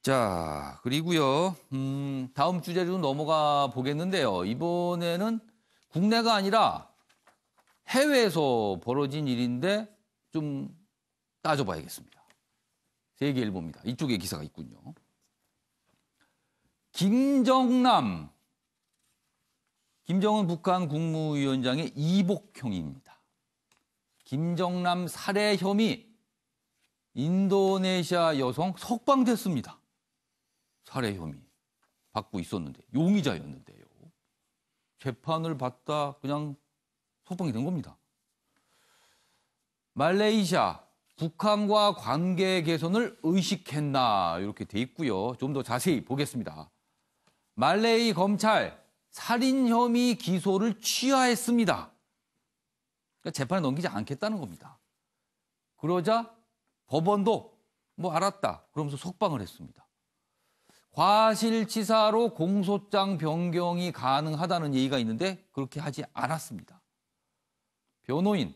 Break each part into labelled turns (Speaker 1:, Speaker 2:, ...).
Speaker 1: 자, 그리고요. 다음 주제로 넘어가 보겠는데요. 이번에는 국내가 아니라 해외에서 벌어진 일인데 좀 따져봐야겠습니다. 세계일보입니다. 이쪽에 기사가 있군요. 김정은 북한 국무위원장의 이복형입니다. 김정남 살해 혐의 인도네시아 여성 석방됐습니다. 살해 혐의 받고 있었는데 용의자였는데요. 재판을 받다 그냥 석방이 된 겁니다. 말레이시아 북한과 관계 개선을 의식했나 이렇게 돼 있고요. 좀 더 자세히 보겠습니다. 말레이 검찰 살인 혐의 기소를 취하했습니다. 그러니까 재판에 넘기지 않겠다는 겁니다. 그러자 법원도 뭐 알았다 그러면서 석방을 했습니다. 과실치사로 공소장 변경이 가능하다는 얘기가 있는데 그렇게 하지 않았습니다. 변호인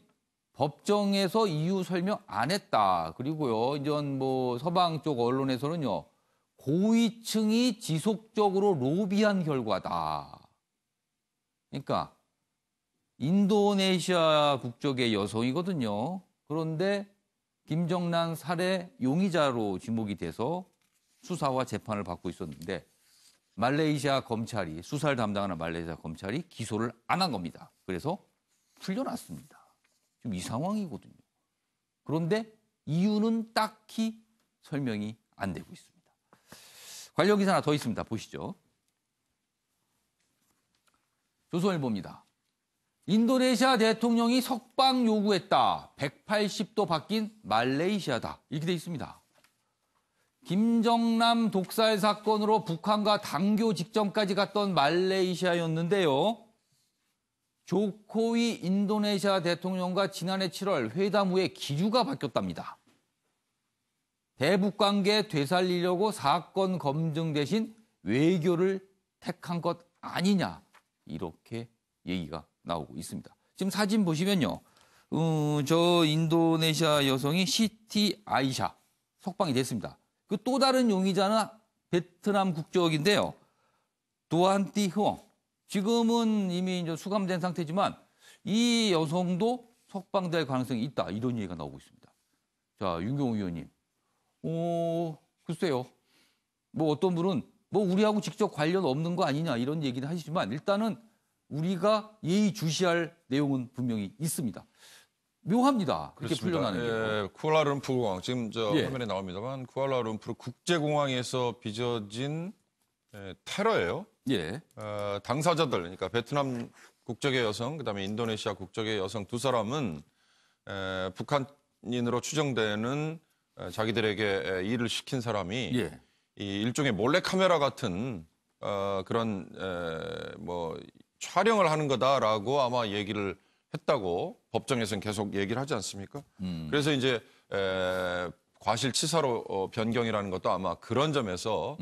Speaker 1: 법정에서 이유 설명 안 했다. 그리고요, 이전 뭐 서방 쪽 언론에서는요, 고위층이 지속적으로 로비한 결과다. 그러니까 인도네시아 국적의 여성이거든요. 그런데 김정남 살해 용의자로 지목이 돼서 수사와 재판을 받고 있었는데 말레이시아 검찰이 수사를 담당하는 말레이시아 검찰이 기소를 안 한 겁니다. 그래서 풀려났습니다. 지금 이 상황이거든요. 그런데 이유는 딱히 설명이 안 되고 있습니다. 관련 기사 하나 더 있습니다. 보시죠. 조선일보입니다. 인도네시아 대통령이 석방 요구했다. 180도 바뀐 말레이시아다. 이렇게 돼 있습니다. 김정남 독살 사건으로 북한과 당교 직전까지 갔던 말레이시아였는데요. 조코위 인도네시아 대통령과 지난해 7월 회담 후에 기류가 바뀌었답니다. 대북 관계 되살리려고 사건 검증 대신 외교를 택한 것 아니냐. 이렇게 얘기가 나오고 있습니다. 지금 사진 보시면요. 저 인도네시아 여성이 시티 아이샤 석방이 됐습니다. 그 또 다른 용의자는 베트남 국적인데요. 도안티 흐엉. 지금은 이미 이제 수감된 상태지만 이 여성도 석방될 가능성이 있다. 이런 얘기가 나오고 있습니다. 자, 윤경호 의원님. 글쎄요. 뭐 어떤 분은 뭐 우리하고 직접 관련 없는 거 아니냐 이런 얘기는 하시지만 일단은 우리가 예의주시할 내용은 분명히 있습니다. 묘합니다. 그렇게 풀려나는 게.
Speaker 2: 예, 쿠알라룸푸르 공항 지금 화면에 나옵니다만 쿠알라룸푸르 국제공항에서 빚어진 테러예요.
Speaker 1: 예.
Speaker 2: 당사자들 그러니까 베트남 국적의 여성 그다음에 인도네시아 국적의 여성 두 사람은 북한인으로 추정되는 자기들에게 일을 시킨 사람이 이 일종의 몰래카메라 같은 그런 뭐 촬영을 하는 거다라고 아마 얘기를 했다고 법정에서는 계속 얘기를 하지 않습니까? 그래서 이제 과실치사로 변경이라는 것도 아마 그런 점에서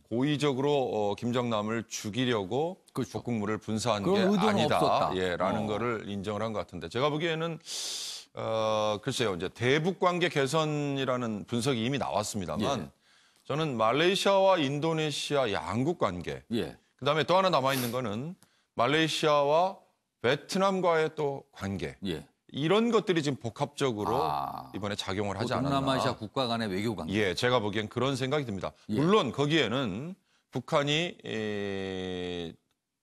Speaker 2: 고의적으로 김정남을 죽이려고
Speaker 1: 그렇죠.
Speaker 2: 북극물을 분사한 게 아니다. 라는 거를 인정을 한 것 같은데 제가 보기에는 글쎄요. 이제 대북 관계 개선이라는 분석이 이미 나왔습니다만 저는 말레이시아와 인도네시아 양국 관계 그다음에 또 하나 남아 있는 거는 말레이시아와 베트남과의 또 관계. 이런 것들이 지금 복합적으로 이번에 작용을 하지 않았나.
Speaker 1: 동남아시아 국가 간의 외교 관계.
Speaker 2: 예, 제가 보기엔 그런 생각이 듭니다. 물론 거기에는 북한이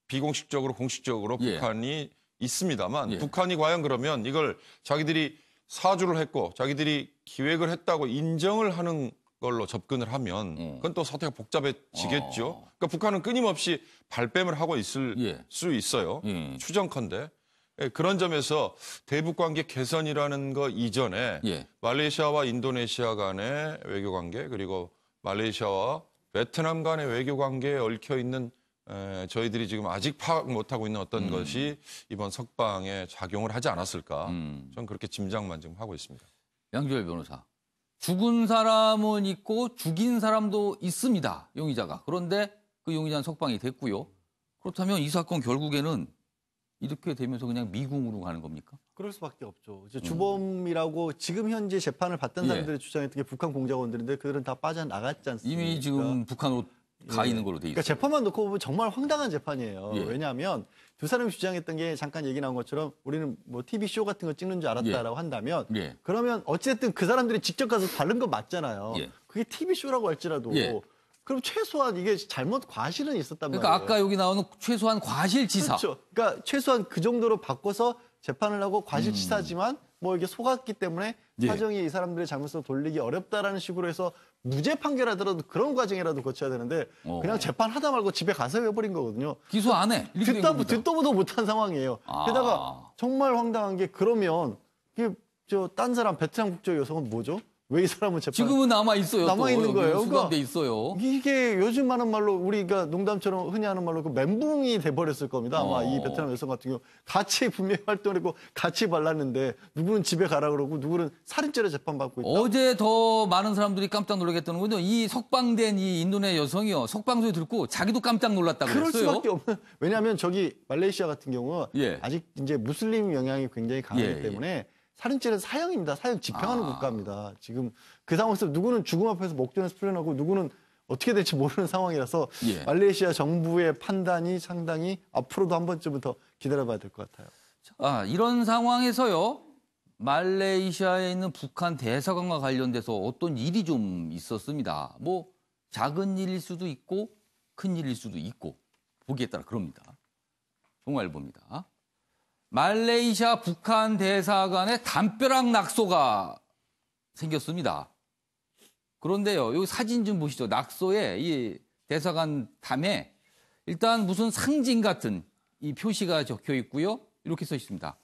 Speaker 2: 비공식적으로 공식적으로 북한이 있습니다만 북한이 과연 그러면 이걸 자기들이 사주를 했고 자기들이 기획을 했다고 인정을 하는 걸로 접근을 하면 그건 또 사태가 복잡해지겠죠. 그러니까 북한은 끊임없이 발뺌을 하고 있을 수 있어요. 추정컨대. 그런 점에서 대북관계 개선이라는 거 이전에 말레이시아와 인도네시아 간의 외교관계 그리고 말레이시아와 베트남 간의 외교관계에 얽혀있는 저희들이 지금 아직 파악 못하고 있는 어떤 것이 이번 석방에 작용을 하지 않았을까. 저는 그렇게 짐작만 지금 하고 있습니다.
Speaker 1: 양지열 변호사. 죽은 사람은 있고 죽인 사람도 있습니다. 용의자가. 그런데 그 용의자는 석방이 됐고요. 그렇다면 이 사건 결국에는 이렇게 되면서 그냥 미궁으로 가는 겁니까?
Speaker 3: 그럴 수밖에 없죠. 이제 주범이라고 지금 현재 재판을 받던 사람들이 주장했던 게 북한 공작원들인데 그들은 다 빠져나갔지 않습니까?
Speaker 1: 이미 지금 북한으로 가 있는 걸로 돼 있어요.
Speaker 3: 그러니까 재판만 놓고 보면 정말 황당한 재판이에요. 왜냐하면 두 사람이 주장했던 게 잠깐 얘기 나온 것처럼 우리는 뭐 TV 쇼 같은 거 찍는 줄 알았다라고 한다면 그러면 어쨌든 그 사람들이 직접 가서 바른 거 맞잖아요. 그게 TV 쇼라고 할지라도 그럼 최소한 이게 잘못 과실은 있었단 말이에요.
Speaker 1: 그러니까 아까 여기 나오는 최소한 과실치사.
Speaker 3: 그렇죠. 그러니까 최소한 그 정도로 바꿔서 재판을 하고 과실치사지만 뭐 이게 속았기 때문에 사정이 이 사람들의 잘못을 돌리기 어렵다라는 식으로 해서 무죄 판결하더라도 그런 과정이라도 거쳐야 되는데 그냥 재판하다 말고 집에 가서 해버린 거거든요.
Speaker 1: 기소 안 해.
Speaker 3: 듣도 보도 못한 상황이에요. 게다가 정말 황당한 게 그러면 이게 딴 사람 베트남 국적 여성은 뭐죠? 왜 이 사람은 재판
Speaker 1: 지금은 남아 있어요.
Speaker 3: 남아 있는 거예요.
Speaker 1: 수감돼 있어요.
Speaker 3: 이게 요즘 하는 말로 우리가 농담처럼 흔히 하는 말로 그 멘붕이 돼버렸을 겁니다. 아마 이 베트남 여성 같은 경우 같이 분명히 활동했고 같이 발랐는데 누구는 집에 가라 그러고 누구는 살인죄로 재판받고 있다.
Speaker 1: 어제 더 많은 사람들이 깜짝 놀라겠다는 건요. 이 석방된 이 인도네 여성이요. 석방 소리 듣고 자기도 깜짝 놀랐다고
Speaker 3: 그럴
Speaker 1: 그랬어요.
Speaker 3: 수밖에 없는. 왜냐하면 저기 말레이시아 같은 경우 아직 이제 무슬림 영향이 굉장히 강하기 때문에. 살인죄는 사형입니다. 사형 집행하는 국가입니다. 지금 그 상황에서 누구는 죽음 앞에서 목전에서 풀려나고 누구는 어떻게 될지 모르는 상황이라서 말레이시아 정부의 판단이 상당히 앞으로도 한 번쯤은 더 기다려봐야 될 것 같아요.
Speaker 1: 이런 상황에서요. 말레이시아에 있는 북한 대사관과 관련돼서 어떤 일이 좀 있었습니다. 뭐 작은 일일 수도 있고 큰 일일 수도 있고 보기에 따라 그럽니다. 동아일보입니다. 말레이시아 북한 대사관에 담벼락 낙소가 생겼습니다. 그런데요, 이 사진 좀 보시죠. 낙소에 이 대사관 담에 일단 무슨 상징 같은 이 표시가 적혀 있고요. 이렇게 써 있습니다.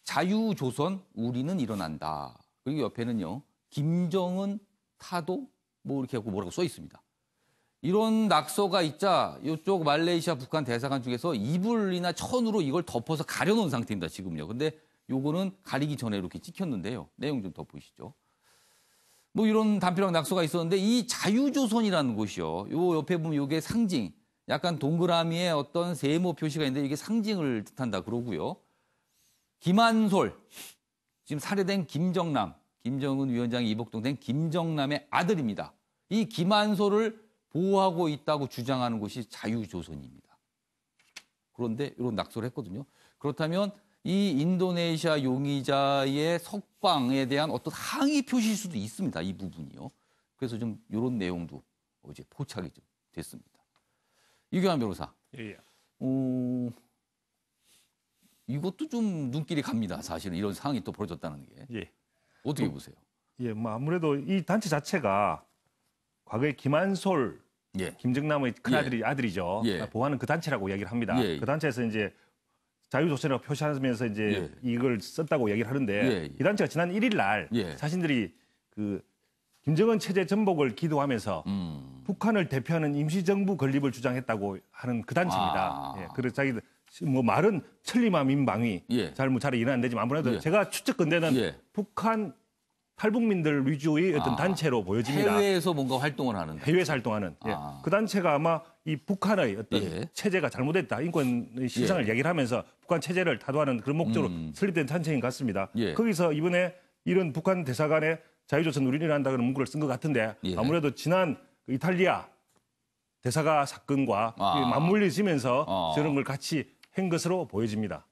Speaker 1: 자유조선 우리는 일어난다. 그리고 옆에는요, 김정은 타도 뭐 이렇게 하고 뭐라고 써 있습니다. 이런 낙서가 있자 이쪽 말레이시아 북한 대사관 쪽에서 이불이나 천으로 이걸 덮어서 가려놓은 상태입니다. 지금요. 근데 요거는 가리기 전에 이렇게 찍혔는데요. 내용 좀 더 보시죠. 뭐 이런 담벼락 낙서가 있었는데 이 자유조선이라는 곳이요. 요 옆에 보면 요게 상징, 약간 동그라미에 어떤 세모 표시가 있는데 이게 상징을 뜻한다 그러고요. 김한솔, 지금 살해된 김정남, 김정은 위원장이 이복동생 김정남의 아들입니다. 이 김한솔을 보호하고 있다고 주장하는 곳이 자유조선입니다. 그런데 이런 낙서를 했거든요. 그렇다면 이 인도네시아 용의자의 석방에 대한 어떤 항의 표시일 수도 있습니다. 이 부분이요. 그래서 좀 이런 내용도 어제 포착이 좀 됐습니다. 이규환 변호사. 이것도 좀 눈길이 갑니다. 사실은 이런 상황이 또 벌어졌다는 게. 어떻게 보세요?
Speaker 4: 뭐 아무래도 이 단체 자체가 과거에 김한솔 김정남의 큰아들이 아들이죠. 보호하는 그 단체라고 이야기를 합니다. 그 단체에서 이제 자유조선이라고 표시하면서 이제 이걸 썼다고 얘기를 하는데 이 단체가 지난 1일 날 자신들이 그 김정은 체제 전복을 기도하면서 북한을 대표하는 임시정부 건립을 주장했다고 하는 그 단체입니다. 그래서 자기들 뭐 말은 천리마 민방위 잘 이해는 안 되지만 아무래도 제가 추측컨대는 북한 탈북민들 위주의 어떤 단체로 보여집니다.
Speaker 1: 해외에서 뭔가 활동을 하는.
Speaker 4: 해외에서 활동하는. 그 단체가 아마 이 북한의 어떤 체제가 잘못됐다. 인권의 실상을 얘기를 하면서 북한 체제를 타도하는 그런 목적으로 설립된 단체인 것 같습니다. 거기서 이번에 이런 북한 대사관에 자유조선 우리는 일어난다는 문구를 쓴 것 같은데 아무래도 지난 이탈리아 대사관 사건과 맞물리지면서 저런 걸 같이 한 것으로 보여집니다.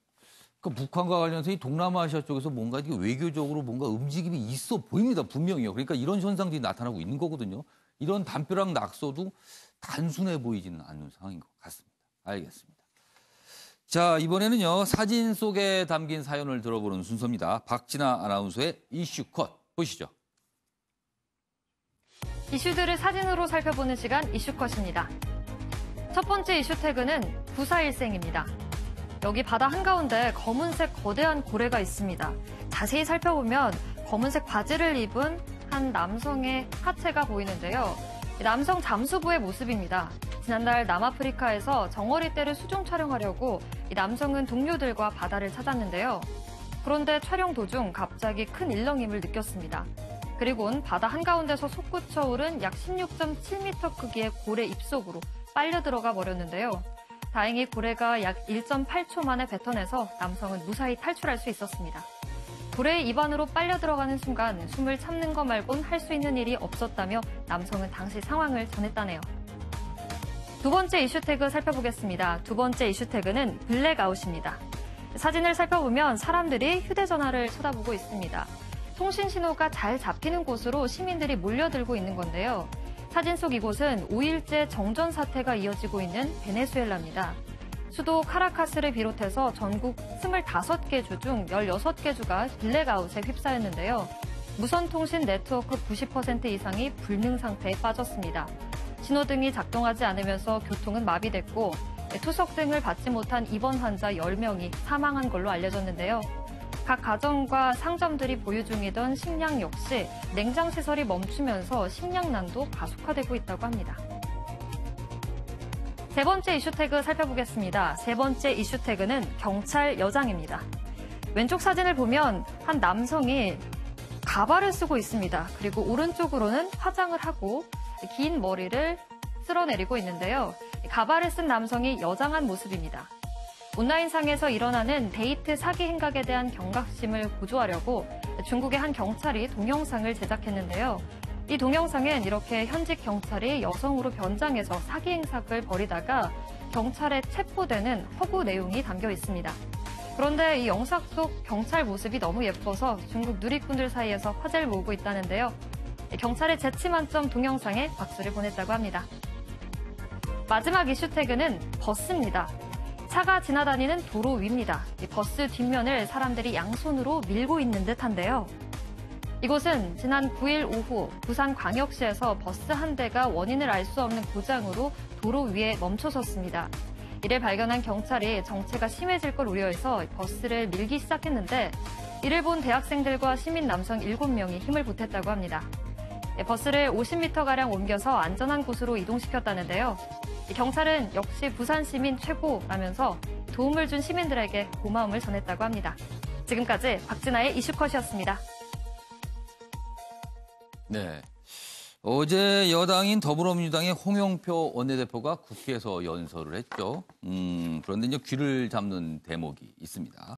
Speaker 1: 그러니까 북한과 관련해서 이 동남아시아 쪽에서 뭔가 이게 외교적으로 뭔가 움직임이 있어 보입니다. 분명히요. 그러니까 이런 현상들이 나타나고 있는 거거든요. 이런 담벼락 낙서도 단순해 보이지는 않는 상황인 것 같습니다. 알겠습니다. 자, 이번에는요. 사진 속에 담긴 사연을 들어보는 순서입니다. 박진아 아나운서의 이슈컷 보시죠.
Speaker 5: 이슈들을 사진으로 살펴보는 시간 이슈컷입니다. 첫 번째 이슈 태그는 구사일생입니다. 여기 바다 한가운데 검은색 거대한 고래가 있습니다. 자세히 살펴보면 검은색 바지를 입은 한 남성의 하체가 보이는데요. 남성 잠수부의 모습입니다. 지난달 남아프리카에서 정어리떼를 수중 촬영하려고 이 남성은 동료들과 바다를 찾았는데요. 그런데 촬영 도중 갑자기 큰 일렁임을 느꼈습니다. 그리고는 바다 한가운데서 솟구쳐 오른 약 16.7m 크기의 고래 입속으로 빨려 들어가 버렸는데요. 다행히 고래가 약 1.8초 만에 뱉어내서 남성은 무사히 탈출할 수 있었습니다. 고래의 입안으로 빨려 들어가는 순간 숨을 참는 것 말곤 할 수 있는 일이 없었다며 남성은 당시 상황을 전했다네요. 두 번째 이슈 태그 살펴보겠습니다. 두 번째 이슈 태그는 블랙아웃입니다. 사진을 살펴보면 사람들이 휴대전화를 쳐다보고 있습니다. 통신 신호가 잘 잡히는 곳으로 시민들이 몰려들고 있는 건데요. 사진 속 이곳은 5일째 정전 사태가 이어지고 있는 베네수엘라입니다. 수도 카라카스를 비롯해서 전국 25개 주 중 16개 주가 블랙아웃에 휩싸였는데요. 무선통신 네트워크 90% 이상이 불능 상태에 빠졌습니다. 신호등이 작동하지 않으면서 교통은 마비됐고 투석등을 받지 못한 입원 환자 10명이 사망한 걸로 알려졌는데요. 각 가정과 상점들이 보유 중이던 식량 역시 냉장시설이 멈추면서 식량난도 가속화되고 있다고 합니다. 세 번째 이슈 태그 살펴보겠습니다. 세 번째 이슈 태그는 경찰 여장입니다. 왼쪽 사진을 보면 한 남성이 가발을 쓰고 있습니다. 그리고 오른쪽으로는 화장을 하고 긴 머리를 쓸어내리고 있는데요. 가발을 쓴 남성이 여장한 모습입니다. 온라인상에서 일어나는 데이트 사기 행각에 대한 경각심을 고조하려고 중국의 한 경찰이 동영상을 제작했는데요. 이 동영상엔 이렇게 현직 경찰이 여성으로 변장해서 사기 행각을 벌이다가 경찰에 체포되는 허구 내용이 담겨 있습니다. 그런데 이 영상 속 경찰 모습이 너무 예뻐서 중국 누리꾼들 사이에서 화제를 모으고 있다는데요. 경찰의 재치 만점 동영상에 박수를 보냈다고 합니다. 마지막 이슈 태그는 버스입니다. 차가 지나다니는 도로 위입니다. 이 버스 뒷면을 사람들이 양손으로 밀고 있는 듯한데요. 이곳은 지난 9일 오후 부산광역시에서 버스 한 대가 원인을 알 수 없는 고장으로 도로 위에 멈춰섰습니다. 이를 발견한 경찰이 정체가 심해질 걸 우려해서 버스를 밀기 시작했는데 이를 본 대학생들과 시민 남성 7명이 힘을 보탰다고 합니다. 버스를 50m가량 옮겨서 안전한 곳으로 이동시켰다는데요. 경찰은 역시 부산 시민 최고라면서 도움을 준 시민들에게 고마움을 전했다고 합니다. 지금까지 박진아의 이슈컷이었습니다.
Speaker 1: 네. 어제 여당인 더불어민주당의 홍영표 원내대표가 국회에서 연설을 했죠. 그런데 이제 귀를 잡는 대목이 있습니다.